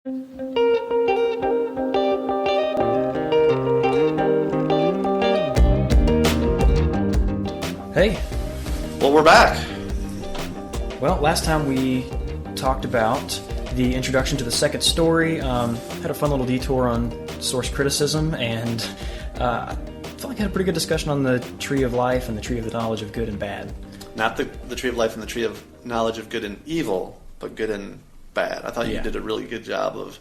Hey, Well, we're back. well, last time we talked about the introduction to the second story, had a fun little detour on source criticism, and I felt like I had a pretty good discussion on the tree of life and the tree of the knowledge of good and bad. Not the tree of life and the tree of knowledge of good and evil, but good and bad. I thought you did a really good job of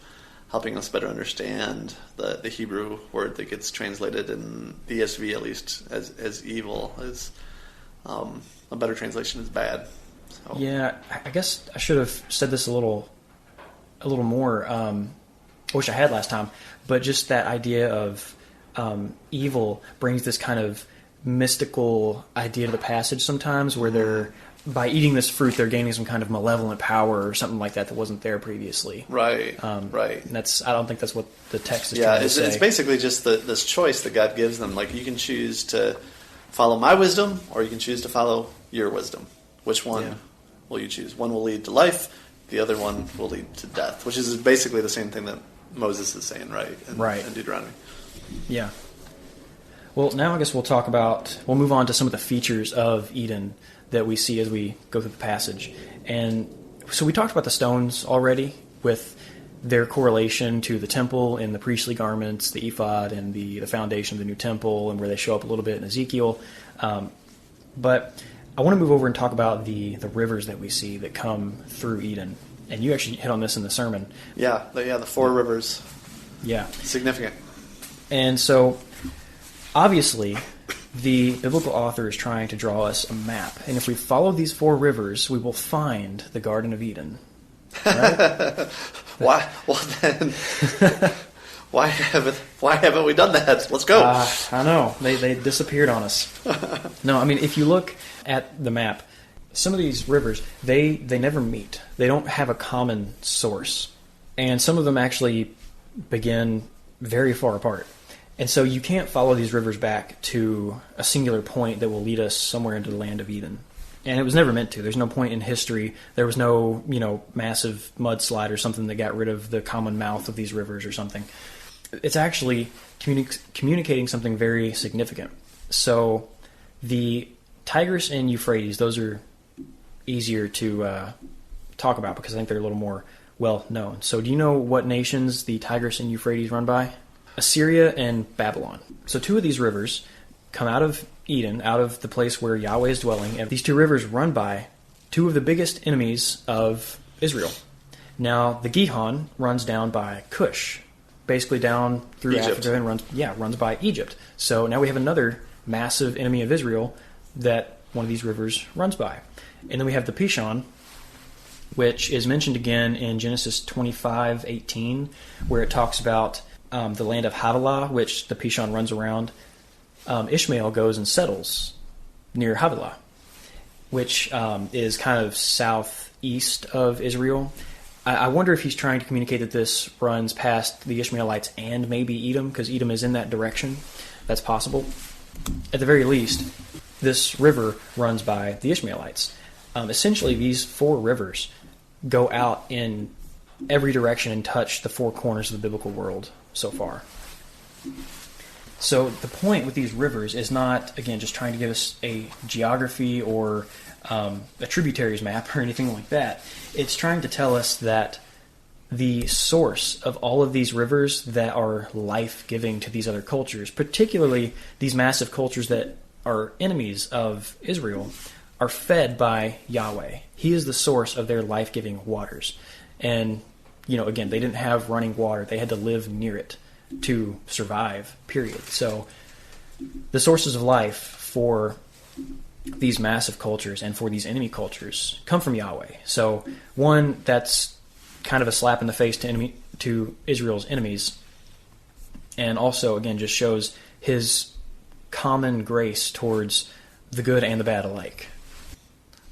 helping us better understand the Hebrew word that gets translated in the ESV, at least, as evil. As a better translation is bad. So. Yeah, I guess I should have said this a little more. I wish I had last time, but just that idea of evil brings this kind of mystical idea to the passage sometimes, where they're, by eating this fruit, they're gaining some kind of malevolent power or something like that wasn't there previously. Right. Right. And I don't think that's what the text is trying to say. It's basically just this choice that God gives them. Like, you can choose to follow my wisdom, or you can choose to follow your wisdom. Which one will you choose? One will lead to life, the other one will lead to death, which is basically the same thing that Moses is saying, right? In Deuteronomy. Yeah. Well, now I guess we'll move on to some of the features of Eden that we see as we go through the passage. And so we talked about the stones already, with their correlation to the temple and the priestly garments, the ephod, and the foundation of the new temple, and where they show up a little bit in Ezekiel. But I want to move over and talk about the rivers that we see that come through Eden. And you actually hit on this in the sermon. Yeah, the four rivers. Yeah. Significant. And so, obviously, the biblical author is trying to draw us a map. And if we follow these four rivers, we will find the Garden of Eden. Right? Why? Well, then, why haven't we done that? Let's go. I know. They disappeared on us. No, I mean, if you look at the map, some of these rivers, they never meet. They don't have a common source. And some of them actually begin very far apart. And so you can't follow these rivers back to a singular point that will lead us somewhere into the land of Eden. And it was never meant to. There's no point in history. There was no, massive mudslide or something that got rid of the common mouth of these rivers or something. It's actually communicating something very significant. So the Tigris and Euphrates, those are easier to talk about because I think they're a little more well known. So do you know what nations the Tigris and Euphrates run by? Assyria and Babylon. So two of these rivers come out of Eden, out of the place where Yahweh is dwelling, and these two rivers run by two of the biggest enemies of Israel. Now, the Gihon runs down by Cush, basically down through Egypt. Africa, and runs by Egypt. So now we have another massive enemy of Israel that one of these rivers runs by. And then we have the Pishon, which is mentioned again in Genesis 25:18, where it talks about the land of Havilah, which the Pishon runs around. Ishmael goes and settles near Havilah, which is kind of southeast of Israel. I wonder if he's trying to communicate that this runs past the Ishmaelites and maybe Edom, because Edom is in that direction. That's possible. At the very least, this river runs by the Ishmaelites. Essentially, these four rivers go out in every direction and touch the four corners of the biblical world so far. So the point with these rivers is not, again, just trying to give us a geography or a tributaries map or anything like that. It's trying to tell us that the source of all of these rivers that are life-giving to these other cultures, particularly these massive cultures that are enemies of Israel, are fed by Yahweh. He is the source of their life-giving waters. And, again, they didn't have running water. They had to live near it to survive, period. So the sources of life for these massive cultures and for these enemy cultures come from Yahweh. So one, that's kind of a slap in the face to Israel's enemies, and also, again, just shows his common grace towards the good and the bad alike.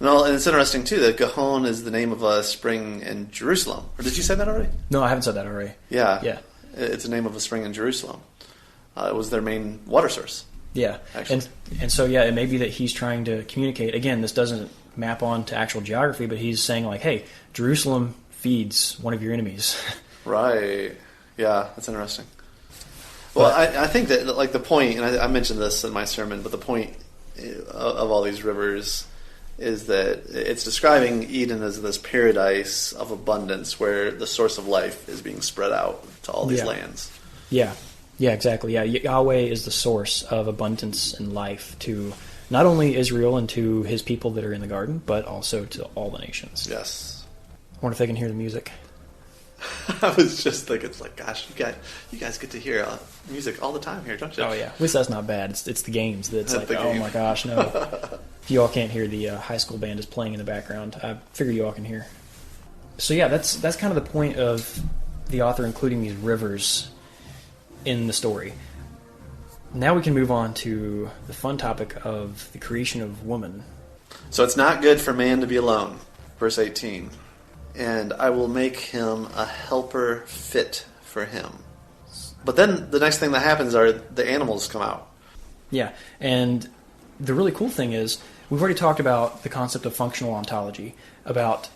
No, and it's interesting, too, that Gihon is the name of a spring in Jerusalem. Or did you say that already? No, I haven't said that already. Yeah. It's the name of a spring in Jerusalem. It was their main water source. Yeah. Actually. And so, it may be that he's trying to communicate. Again, this doesn't map on to actual geography, but he's saying, like, hey, Jerusalem feeds one of your enemies. Right. Yeah, that's interesting. Well, I think that, like, the point, and I mentioned this in my sermon, but the point of all these rivers is that it's describing Eden as this paradise of abundance where the source of life is being spread out to all these lands. Yeah. Yeah, exactly. Yeah, Yahweh is the source of abundance and life to not only Israel and to his people that are in the garden, but also to all the nations. Yes. I wonder if they can hear the music. I was just thinking, it's like, gosh, you guys get to hear music all the time here, don't you? Oh, yeah. At least that's not bad. It's the games that's like, oh my gosh, no. If you all can't hear, the high school band is playing in the background. I figure you all can hear. So yeah, that's kind of the point of the author including these rivers in the story. Now we can move on to the fun topic of the creation of woman. So it's not good for man to be alone, verse 18. And I will make him a helper fit for him. But then the next thing that happens are the animals come out. Yeah, and the really cool thing is, we've already talked about the concept of functional ontology, about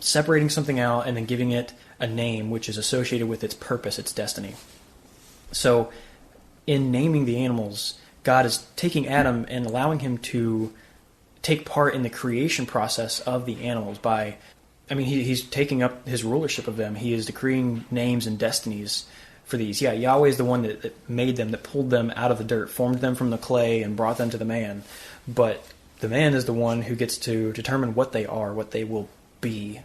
separating something out and then giving it a name which is associated with its purpose, its destiny. So, in naming the animals, God is taking Adam and allowing him to take part in the creation process of the animals by... he's taking up his rulership of them. He is decreeing names and destinies for these. Yeah, Yahweh is the one that made them, that pulled them out of the dirt, formed them from the clay, and brought them to the man. But the man is the one who gets to determine what they are, what they will be.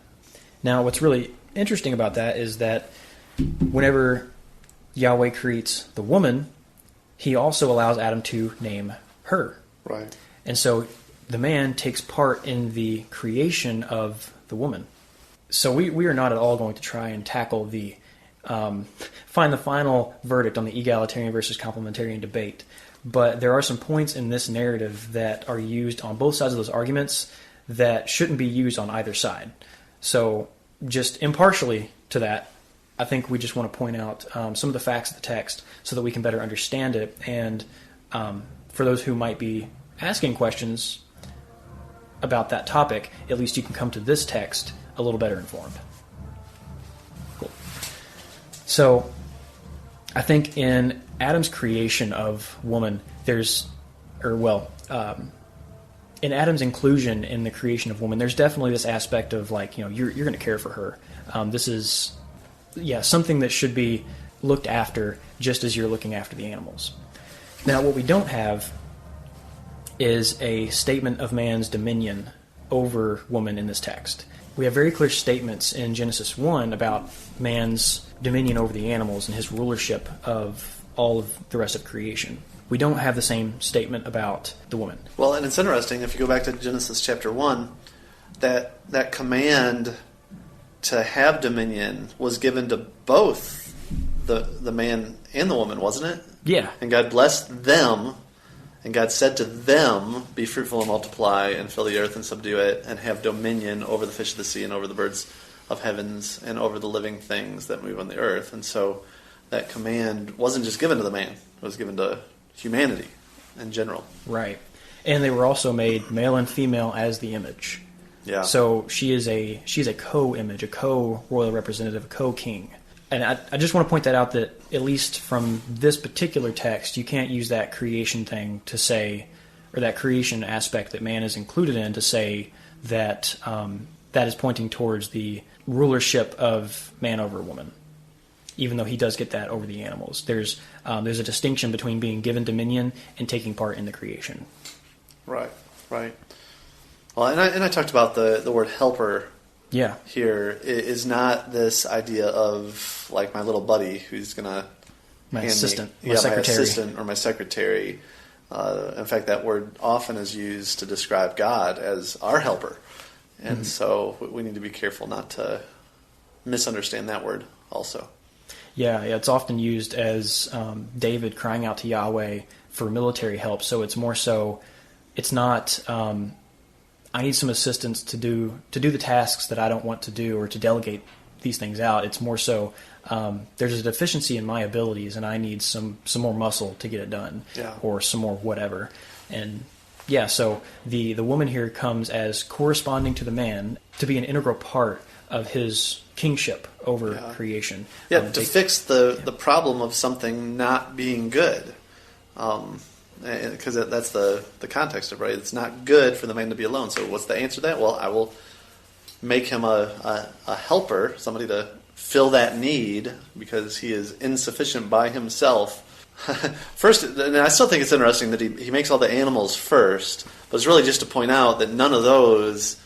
Now, what's really interesting about that is that whenever Yahweh creates the woman, he also allows Adam to name her. Right. And so the man takes part in the creation of the woman. So we are not at all going to try and tackle the find the final verdict on the egalitarian versus complementarian debate. But there are some points in this narrative that are used on both sides of those arguments that shouldn't be used on either side. So just impartially to that, I think we just want to point out some of the facts of the text so that we can better understand it. And for those who might be asking questions about that topic, at least you can come to this text a little better informed. Cool. So, I think in Adam's creation of woman, in Adam's inclusion in the creation of woman, there's definitely this aspect of you're going to care for her. This is, something that should be looked after just as you're looking after the animals. Now, what we don't have is a statement of man's dominion over woman in this text. We have very clear statements in Genesis 1 about man's dominion over the animals and his rulership of all of the rest of creation. We don't have the same statement about the woman. Well, and it's interesting, if you go back to Genesis chapter 1, that command to have dominion was given to both the man and the woman, wasn't it? Yeah. And God blessed them, and God said to them, be fruitful and multiply, and fill the earth and subdue it, and have dominion over the fish of the sea and over the birds of heavens and over the living things that move on the earth. And so that command wasn't just given to the man, it was given to humanity in general. Right. And they were also made male and female as the image. Yeah. So she's a co-image, a co-royal representative, a co-king. And I just want to point that out, that at least from this particular text, you can't use that creation thing to say, or that creation aspect that man is included in, to say that that is pointing towards the rulership of man over woman, even though he does get that over the animals. There's a distinction between being given dominion and taking part in the creation. Right. Well, and I talked about the word helper. Yeah. Here is not this idea of like my little buddy who's gonna my assistant, my assistant or my secretary. In fact, that word often is used to describe God as our helper, and so we need to be careful not to misunderstand that word also. Yeah, it's often used as David crying out to Yahweh for military help. So it's more so, it's not I need some assistance to do the tasks that I don't want to do, or to delegate these things out. It's more so there's a deficiency in my abilities, and I need some more muscle to get it done, or some more whatever. And so the woman here comes as corresponding to the man to be an integral part of his kingship over creation. Yeah, to fix the problem of something not being good. Because that's the context of, right? It's not good for the man to be alone. So what's the answer to that? Well, I will make him a helper, somebody to fill that need, because he is insufficient by himself. First, and I still think it's interesting that he makes all the animals first, but it's really just to point out that none of those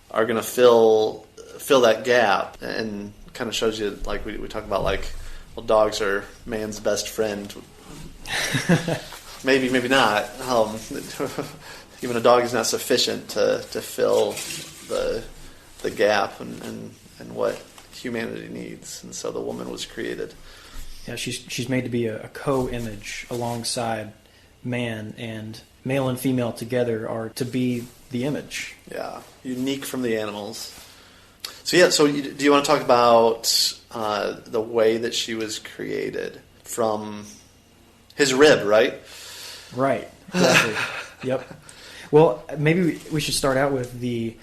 are going to fill that gap, and kind of shows you, like we talk about, like, well, dogs are man's best friend. Maybe not. Even a dog is not sufficient to fill the gap and what humanity needs, and so the woman was created. Yeah, she's made to be a co-image alongside man, and male and female together are to be the image. Yeah, unique from the animals. So do you want to talk about the way that she was created from his rib, right? Right. Exactly. Yep. Well, maybe we should start out with the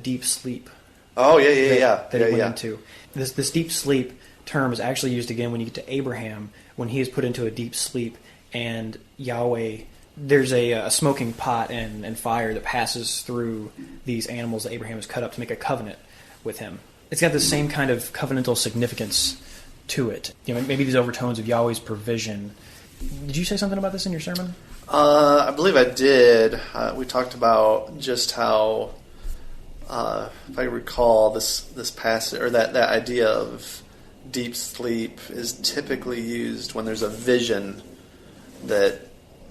deep sleep. Oh yeah. That he went into. This deep sleep term is actually used again when you get to Abraham, when he is put into a deep sleep, and Yahweh, there's a smoking pot and fire that passes through these animals that Abraham has cut up to make a covenant with him. It's got the same kind of covenantal significance to it. Maybe these overtones of Yahweh's provision. Did you say something about this in your sermon? I believe I did. We talked about just how, if I recall, this passage, or that idea of deep sleep is typically used when there's a vision that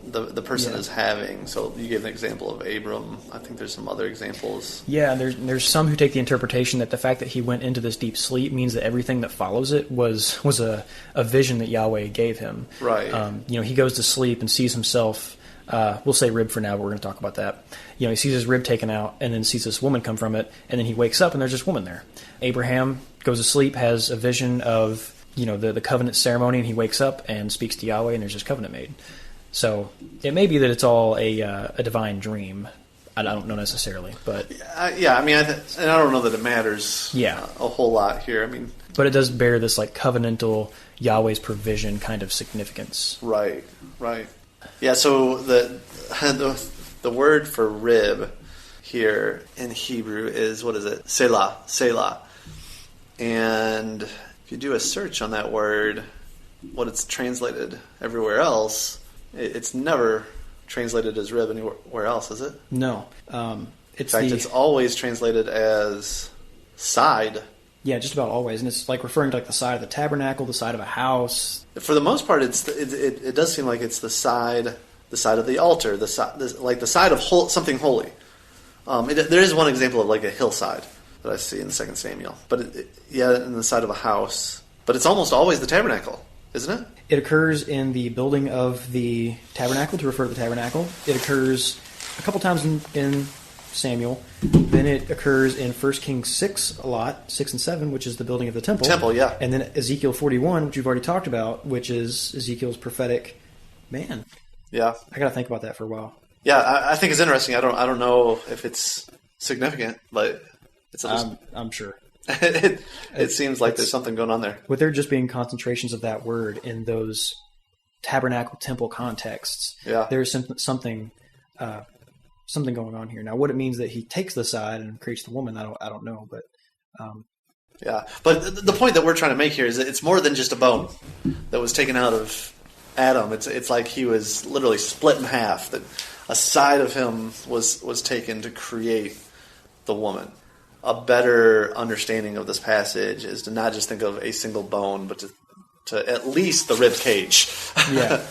the person is having. So you gave an example of Abram. I think there's some other examples. Yeah, there's some who take the interpretation that the fact that he went into this deep sleep means that everything that follows it was a vision that Yahweh gave him. Right. He goes to sleep and sees himself. We'll say rib for now, but we're going to talk about that. He sees his rib taken out and then sees this woman come from it, and then he wakes up and there's this woman there. Abraham goes to sleep, has a vision of the covenant ceremony, and he wakes up and speaks to Yahweh, and there's this covenant made. So it may be that it's all a divine dream. I don't know necessarily, but yeah, I mean, and I don't know that it matters. Yeah. A whole lot here. I mean, but it does bear this like covenantal Yahweh's provision kind of significance. Right. Yeah. So the word for rib here in Hebrew is, what is it? Selah. And if you do a search on that word, what it's translated everywhere else, it's never translated as rib anywhere else, is it? No. In fact, it's always translated as side. Yeah, just about always. And it's like referring to like the side of the tabernacle, the side of a house. For the most part, it does seem like it's the side of the altar, like the side of something holy. There is one example of like a hillside that I see in 2 Samuel. But in the side of a house. But it's almost always the tabernacle, isn't it? It occurs in the building of the tabernacle, to refer to the tabernacle. It occurs a couple times in Samuel. Then it occurs in 1 Kings 6 a lot, 6 and 7, which is the building of the temple. Yeah. And then Ezekiel 41, which you've already talked about, which is Ezekiel's prophetic. Man. Yeah. I got to think about that for a while. Yeah, I think it's interesting. I don't know if it's significant, but it's at least... I'm sure. It seems like there's something going on there. With there just being concentrations of that word in those tabernacle temple contexts, there's something going on here. Now, what it means that he takes the side and creates the woman, I don't know, but but the point that we're trying to make here is that it's more than just a bone that was taken out of Adam. It's like he was literally split in half. That a side of him was taken to create the woman. A better understanding of this passage is to not just think of a single bone, but to at least the rib cage. Yeah,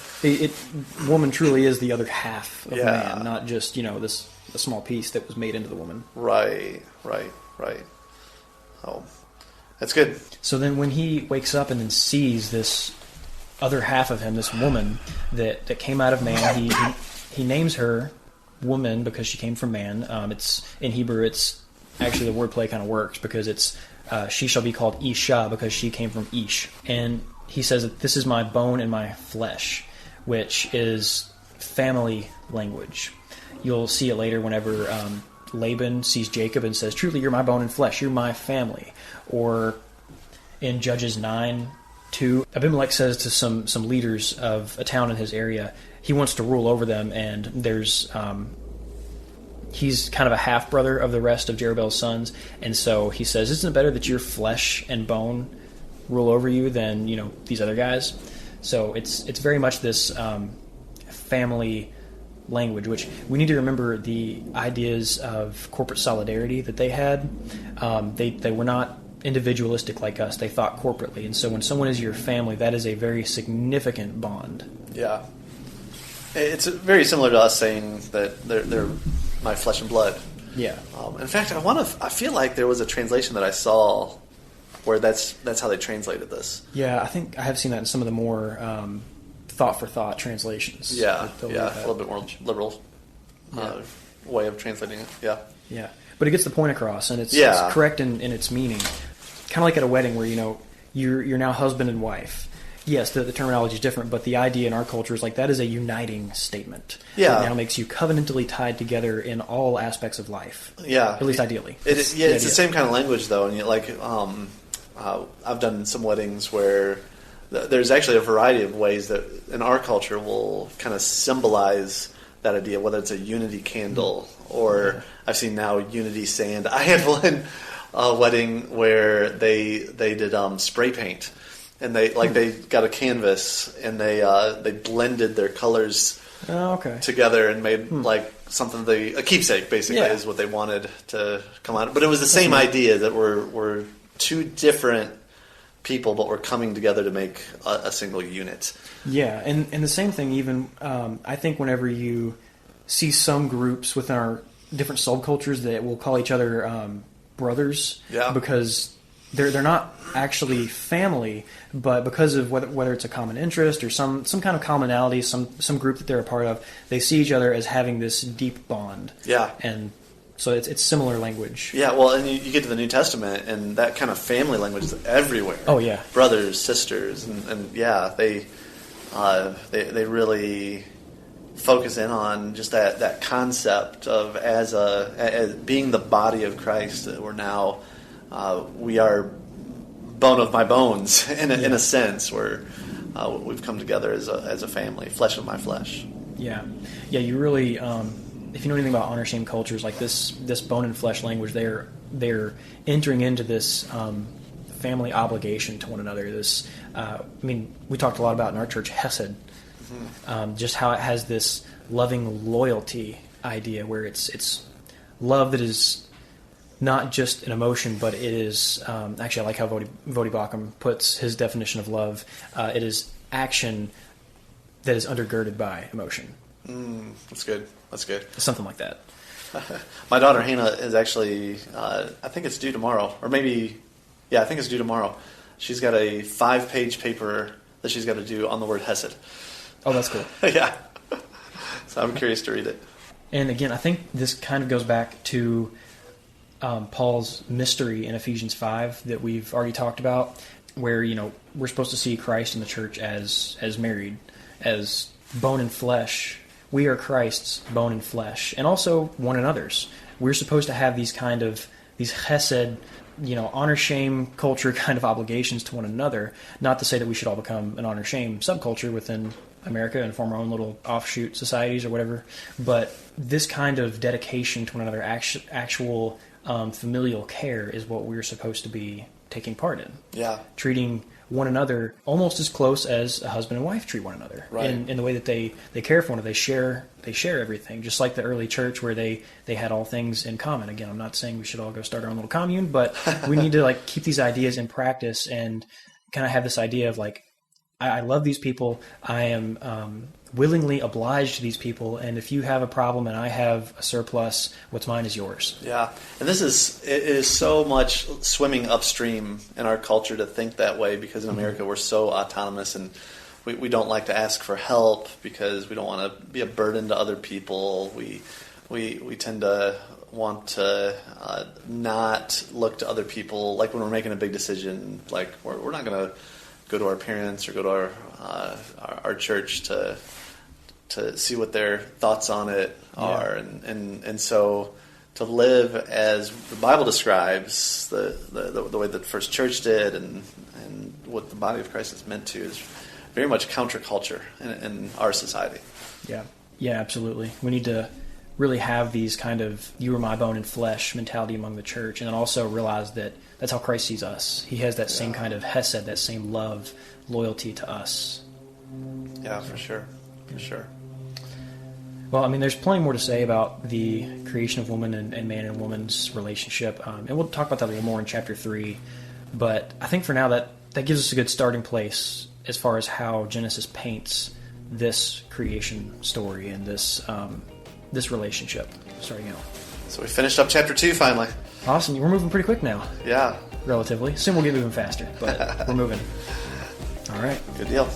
woman truly is the other half of man, not just a small piece that was made into the woman. Right. Oh, that's good. So then, when he wakes up and then sees this other half of him, this woman that came out of man, he names her woman because she came from man. It's in Hebrew. It's actually, the wordplay kind of works because it's she shall be called Isha because she came from Ish. And he says that this is my bone and my flesh, which is family language. You'll see it later whenever Laban sees Jacob and says, truly, you're my bone and flesh. You're my family. Or in Judges 9:2, Abimelech says to some leaders of a town in his area, he wants to rule over them, and there's he's kind of a half brother of the rest of Jerubbaal's sons, and so he says, "Isn't it better that your flesh and bone rule over you than these other guys?" So it's very much this family language, which we need to remember the ideas of corporate solidarity that they had. They were not individualistic like us. They thought corporately, and so when someone is your family, that is a very significant bond. Yeah. It's very similar to us saying that they're my flesh and blood. Yeah. In fact, I feel like there was a translation that I saw where that's how they translated this. Yeah, I think I have seen that in some of the more thought for thought translations. Yeah, a little bit more liberal way of translating it. Yeah. Yeah, but it gets the point across, and it's correct in its meaning. Kind of like at a wedding where you're now husband and wife. Yes, the terminology is different, but the idea in our culture is like that is a uniting statement. Yeah. It now makes you covenantally tied together in all aspects of life. Yeah. At least ideally. It's the same kind of language, though. And I've done some weddings where there's actually a variety of ways that in our culture will kind of symbolize that idea, whether it's a unity candle or I've seen now unity sand. I had one wedding where they did spray paint. And they got a canvas and they blended their colors together and made something a keepsake basically is what they wanted to come out. But it was the same idea that we're two different people, but we're coming together to make a single unit. Yeah, and the same thing even I think whenever you see some groups within our different subcultures that will call each other brothers, because they're not actually family, but because of whether it's a common interest or some kind of commonality, some group that they're a part of, they see each other as having this deep bond. Yeah. And so it's similar language. Yeah, well, and you get to the New Testament, and that kind of family language is everywhere. Oh, yeah. Brothers, sisters, and they really focus in on just that concept of as being the body of Christ, that we're now... we are bone of my bones in a sense, where we've come together as a family, flesh of my flesh. Yeah. You really, if you know anything about honor shame cultures, like this bone and flesh language, they're entering into this family obligation to one another. This, we talked a lot about in our church Hesed, just how it has this loving loyalty idea, where it's love that is not just an emotion, but it is actually, I like how Vodi Bakum puts his definition of love. It is action that is undergirded by emotion. That's good. Something like that. My daughter Hannah is actually, I think it's due tomorrow, or maybe, I think it's due tomorrow. She's got a 5-page paper that she's got to do on the word Hesed. Oh, that's cool. Yeah. So I'm curious to read it. And again, I think this kind of goes back to Paul's mystery in Ephesians 5 that we've already talked about, where we're supposed to see Christ in the church as married, as bone and flesh. We are Christ's bone and flesh, and also one another's. We're supposed to have these chesed, honor shame culture kind of obligations to one another. Not to say that we should all become an honor shame subculture within America and form our own little offshoot societies or whatever, but this kind of dedication to one another, actual familial care, is what we're supposed to be taking part in. Yeah. Treating one another almost as close as a husband and wife treat one another. Right. In the way that they care for one another. They share everything, just like the early church where they had all things in common. Again, I'm not saying we should all go start our own little commune, but we need to keep these ideas in practice and kind of have this idea of I love these people. I am willingly obliged to these people, and if you have a problem and I have a surplus, what's mine is yours. Yeah, and it is so much swimming upstream in our culture to think that way, because in America we're so autonomous, and we don't like to ask for help because we don't want to be a burden to other people. We tend to want to not look to other people, like when we're making a big decision, like we're not going to go to our parents or go to our church to see what their thoughts on it are, and so to live as the Bible describes, the way that the first church did, and what the body of Christ is meant to, is very much counterculture in our society. Yeah, absolutely. We need to really have these kind of "you are my bone and flesh" mentality among the church, and then also realize that that's how Christ sees us. He has that same kind of hesed, that same love, loyalty to us. Yeah, for sure. Well, I mean, there's plenty more to say about the creation of woman and man and woman's relationship, and we'll talk about that a little more in chapter 3. But I think for now that gives us a good starting place as far as how Genesis paints this creation story and this relationship starting out. So we finished up chapter 2 finally. Awesome. We're moving pretty quick now. Yeah. Relatively. Soon we'll get moving faster, but we're moving. All right. Good deal.